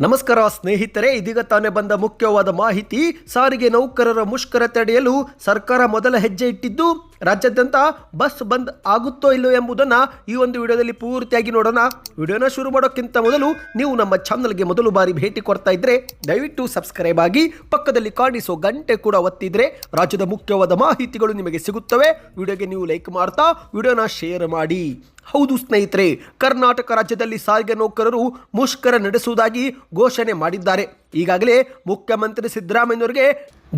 ನಮಸ್ಕಾರ ಸ್ನೇಹಿತರೆ, ಇದೀಗ ತಾನೇ ಬಂದ ಮುಖ್ಯವಾದ ಮಾಹಿತಿ. ಸಾರಿಗೆ ನೌಕರರ ಮುಷ್ಕರ ತಡೆಯಲು ಸರ್ಕಾರ ಮೊದಲ ಹೆಜ್ಜೆ ಇಟ್ಟಿದ್ದು ರಾಜ್ಯಾದ್ಯಂತ ಬಸ್ ಬಂದ್ ಆಗುತ್ತೋ ಇಲ್ಲೋ ಎಂಬುದನ್ನು ಈ ಒಂದು ವಿಡಿಯೋದಲ್ಲಿ ಪೂರ್ತಿಯಾಗಿ ನೋಡೋಣ. ವಿಡಿಯೋನ ಶುರು ಮಾಡೋಕ್ಕಿಂತ ಮೊದಲು ನೀವು ನಮ್ಮ ಚಾನಲ್ಗೆ ಮೊದಲು ಬಾರಿ ಭೇಟಿ ಕೊಡ್ತಾ ಇದ್ರೆ ದಯವಿಟ್ಟು ಸಬ್ಸ್ಕ್ರೈಬ್ ಆಗಿ, ಪಕ್ಕದಲ್ಲಿ ಕಾಣಿಸೋ ಗಂಟೆ ಕೂಡ ಒತ್ತಿದ್ರೆ ರಾಜ್ಯದ ಮುಖ್ಯವಾದ ಮಾಹಿತಿಗಳು ನಿಮಗೆ ಸಿಗುತ್ತವೆ. ವಿಡಿಯೋಗೆ ನೀವು ಲೈಕ್ ಮಾಡ್ತಾ ವಿಡಿಯೋನ ಶೇರ್ ಮಾಡಿ. ಹೌದು ಸ್ನೇಹಿತರೆ, ಕರ್ನಾಟಕ ರಾಜ್ಯದಲ್ಲಿ ಸಾರಿಗೆ ನೌಕರರು ಮುಷ್ಕರ ನಡೆಸುವುದಾಗಿ ಘೋಷಣೆ ಮಾಡಿದ್ದಾರೆ. ಈಗಾಗಲೇ ಮುಖ್ಯಮಂತ್ರಿ ಸಿದ್ದರಾಮಯ್ಯನವರಿಗೆ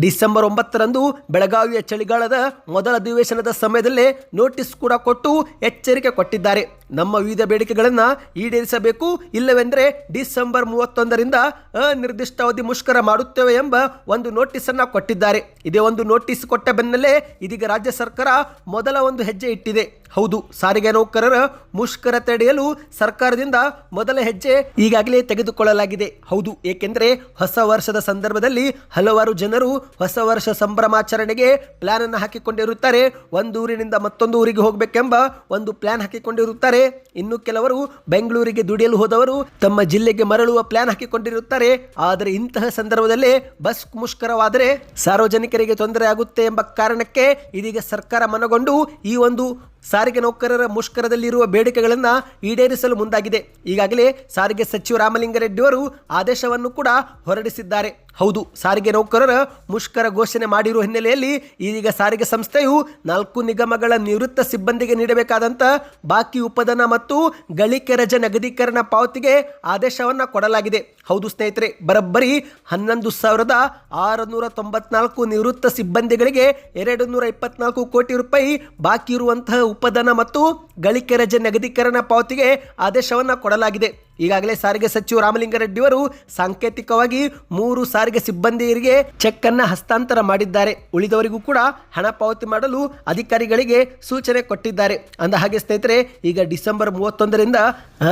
ಡಿಸೆಂಬರ್ 9ರಂದು ಬೆಳಗಾವಿಯ ಚಳಿಗಾಲದ ಮೊದಲ ಅಧಿವೇಶನದ ಸಮಯದಲ್ಲೇ ನೋಟಿಸ್ ಕೂಡ ಕೊಟ್ಟು ಎಚ್ಚರಿಕೆ ಕೊಟ್ಟಿದ್ದಾರೆ. ನಮ್ಮ ವಿವಿಧ ಬೇಡಿಕೆಗಳನ್ನು ಈಡೇರಿಸಬೇಕು, ಇಲ್ಲವೆಂದರೆ ಡಿಸೆಂಬರ್ 31ರಿಂದ ಅನಿರ್ದಿಷ್ಟಾವಧಿ ಮುಷ್ಕರ ಮಾಡುತ್ತೇವೆ ಎಂಬ ಒಂದು ನೋಟಿಸ್ ಅನ್ನು ಕೊಟ್ಟಿದ್ದಾರೆ. ಇದೇ ಒಂದು ನೋಟಿಸ್ ಕೊಟ್ಟ ಬೆನ್ನಲ್ಲೇ ಇದೀಗ ರಾಜ್ಯ ಸರ್ಕಾರ ಮೊದಲ ಒಂದು ಹೆಜ್ಜೆ ಇಟ್ಟಿದೆ. ಹೌದು, ಸಾರಿಗೆ ನೌಕರರ ಮುಷ್ಕರ ತಡೆಯಲು ಸರ್ಕಾರದಿಂದ ಮೊದಲ ಹೆಜ್ಜೆ ಈಗಾಗಲೇ ತೆಗೆದುಕೊಳ್ಳಲಾಗಿದೆ. ಹೌದು, ಏಕೆಂದರೆ ಹೊಸ ವರ್ಷದ ಸಂದರ್ಭದಲ್ಲಿ ಹಲವಾರು ಜನರು ಹೊಸ ವರ್ಷ ಸಂಭ್ರಮಾಚರಣೆಗೆ ಪ್ಲಾನ್ ಅನ್ನು ಹಾಕಿಕೊಂಡಿರುತ್ತಾರೆ. ಒಂದು ಊರಿನಿಂದ ಮತ್ತೊಂದು ಊರಿಗೆ ಹೋಗಬೇಕೆಂಬ ಒಂದು ಪ್ಲಾನ್ ಹಾಕಿಕೊಂಡಿರುತ್ತಾರೆ. ಇನ್ನು ಕೆಲವರು ಬೆಂಗಳೂರಿಗೆ ದುಡಿಯಲು ಹೋದವರು ತಮ್ಮ ಜಿಲ್ಲೆಗೆ ಮರಳುವ ಪ್ಲಾನ್ ಹಾಕಿಕೊಂಡಿರುತ್ತಾರೆ. ಆದರೆ ಇಂತಹ ಸಂದರ್ಭದಲ್ಲಿ ಬಸ್ ಮುಷ್ಕರವಾದರೆ ಸಾರ್ವಜನಿಕರಿಗೆ ತೊಂದರೆ ಆಗುತ್ತೆ ಎಂಬ ಕಾರಣಕ್ಕೆ ಇದೀಗ ಸರ್ಕಾರ ಮನಗೊಂಡು ಈ ಒಂದು ಸಾರಿಗೆ ನೌಕರರ ಮುಷ್ಕರದಲ್ಲಿರುವ ಬೇಡಿಕೆಗಳನ್ನು ಈಡೇರಿಸಲು ಮುಂದಾಗಿದೆ. ಈಗಾಗಲೇ ಸಾರಿಗೆ ಸಚಿವ ರಾಮಲಿಂಗಾರೆಡ್ಡಿ ಅವರು ಆದೇಶವನ್ನು ಕೂಡ ಹೊರಡಿಸಿದ್ದಾರೆ. ಹೌದು, ಸಾರಿಗೆ ನೌಕರರ ಮುಷ್ಕರ ಘೋಷಣೆ ಮಾಡಿರುವ ಹಿನ್ನೆಲೆಯಲ್ಲಿ ಇದೀಗ ಸಾರಿಗೆ ಸಂಸ್ಥೆಯು 4 ನಿಗಮಗಳ ನಿವೃತ್ತ ಸಿಬ್ಬಂದಿಗೆ ನೀಡಬೇಕಾದಂಥ ಬಾಕಿ ಉಪಧನ ಮತ್ತು ಗಳಿಕೆ ರಜೆ ನಿಗದೀಕರಣ ಪಾವತಿಗೆ ಆದೇಶವನ್ನು ಕೊಡಲಾಗಿದೆ. ಹೌದು ಸ್ನೇಹಿತರೆ, ಬರೋಬ್ಬರಿ 11,694 ನಿವೃತ್ತ ಸಿಬ್ಬಂದಿಗಳಿಗೆ 224 ಕೋಟಿ ರೂಪಾಯಿ ಬಾಕಿ ಇರುವಂತಹ ಉಪಧನ ಮತ್ತು ಗಳಿಕೆ ರಜೆ ನಿಗದೀಕರಣ ಪಾವತಿಗೆ ಆದೇಶವನ್ನು ಕೊಡಲಾಗಿದೆ. ಈಗಾಗಲೇ ಸಾರಿಗೆ ಸಚಿವ ರಾಮಲಿಂಗಾರೆಡ್ಡಿ ಅವರು ಸಾಂಕೇತಿಕವಾಗಿ 3 ಸಾರಿಗೆ ಸಿಬ್ಬಂದಿಯರಿಗೆ ಚೆಕ್ ಅನ್ನು ಹಸ್ತಾಂತರ ಮಾಡಿದ್ದಾರೆ. ಉಳಿದವರಿಗೂ ಕೂಡ ಹಣ ಪಾವತಿ ಮಾಡಲು ಅಧಿಕಾರಿಗಳಿಗೆ ಸೂಚನೆ ಕೊಟ್ಟಿದ್ದಾರೆ. ಅಂದ ಹಾಗೆ ಸ್ನೇಹಿತರೆ, ಈಗ ಡಿಸೆಂಬರ್ 31ರಿಂದ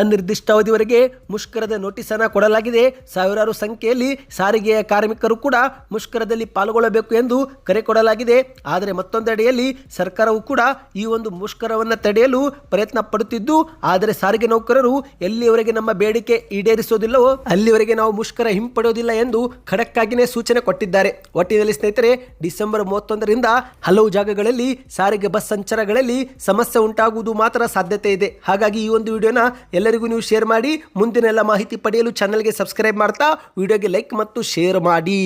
ಅನಿರ್ದಿಷ್ಟಾವಧಿವರೆಗೆ ಮುಷ್ಕರದ ನೋಟಿಸ್ ಅನ್ನು ಕೊಡಲಾಗಿದೆ. ಸಾವಿರಾರು ಸಂಖ್ಯೆಯಲ್ಲಿ ಸಾರಿಗೆಯ ಕಾರ್ಮಿಕರು ಕೂಡ ಮುಷ್ಕರದಲ್ಲಿ ಪಾಲ್ಗೊಳ್ಳಬೇಕು ಎಂದು ಕರೆ ಕೊಡಲಾಗಿದೆ. ಆದರೆ ಮತ್ತೊಂದೆಡೆಯಲ್ಲಿ ಸರ್ಕಾರವು ಕೂಡ ಈ ಒಂದು ಮುಷ್ಕರವನ್ನು ತಡೆಯಲು ಪ್ರಯತ್ನ ಪಡುತ್ತಿದ್ದು, ಆದರೆ ಸಾರಿಗೆ ನೌಕರರು ಎಲ್ಲಿಯವರೆಗೆ ನಮ್ಮ ಬೇಡಿಕೆ ಈಡೇರಿಸೋದಿಲ್ಲವೋ ಅಲ್ಲಿವರೆಗೆ ನಾವು ಮುಷ್ಕರ ಹಿಂಪಡೆಯೋದಿಲ್ಲ ಎಂದು ಖಡಕ್ ಆಗಿನೇ ಸೂಚನೆ ಕೊಟ್ಟಿದ್ದಾರೆ. ಒಟ್ಟಿನಲ್ಲಿ ಸ್ನೇಹಿತರೆ, ಡಿಸೆಂಬರ್ 31ರಿಂದ ಹಲವು ಜಾಗಗಳಲ್ಲಿ ಸಾರಿಗೆ ಬಸ್ ಸಂಚಾರಗಳಲ್ಲಿ ಸಮಸ್ಯೆ ಉಂಟಾಗುವುದು ಮಾತ್ರ ಸಾಧ್ಯತೆ ಇದೆ. ಹಾಗಾಗಿ ಈ ಒಂದು ವಿಡಿಯೋನ ಎಲ್ಲರಿಗೂ ನೀವು ಶೇರ್ ಮಾಡಿ. ಮುಂದಿನ ಎಲ್ಲ ಮಾಹಿತಿ ಪಡೆಯಲು ಚಾನಲ್ಗೆ ಸಬ್ಸ್ಕ್ರೈಬ್ ಮಾಡ್ತಾ ವಿಡಿಯೋಗೆ ಲೈಕ್ ಮತ್ತು ಶೇರ್ ಮಾಡಿ.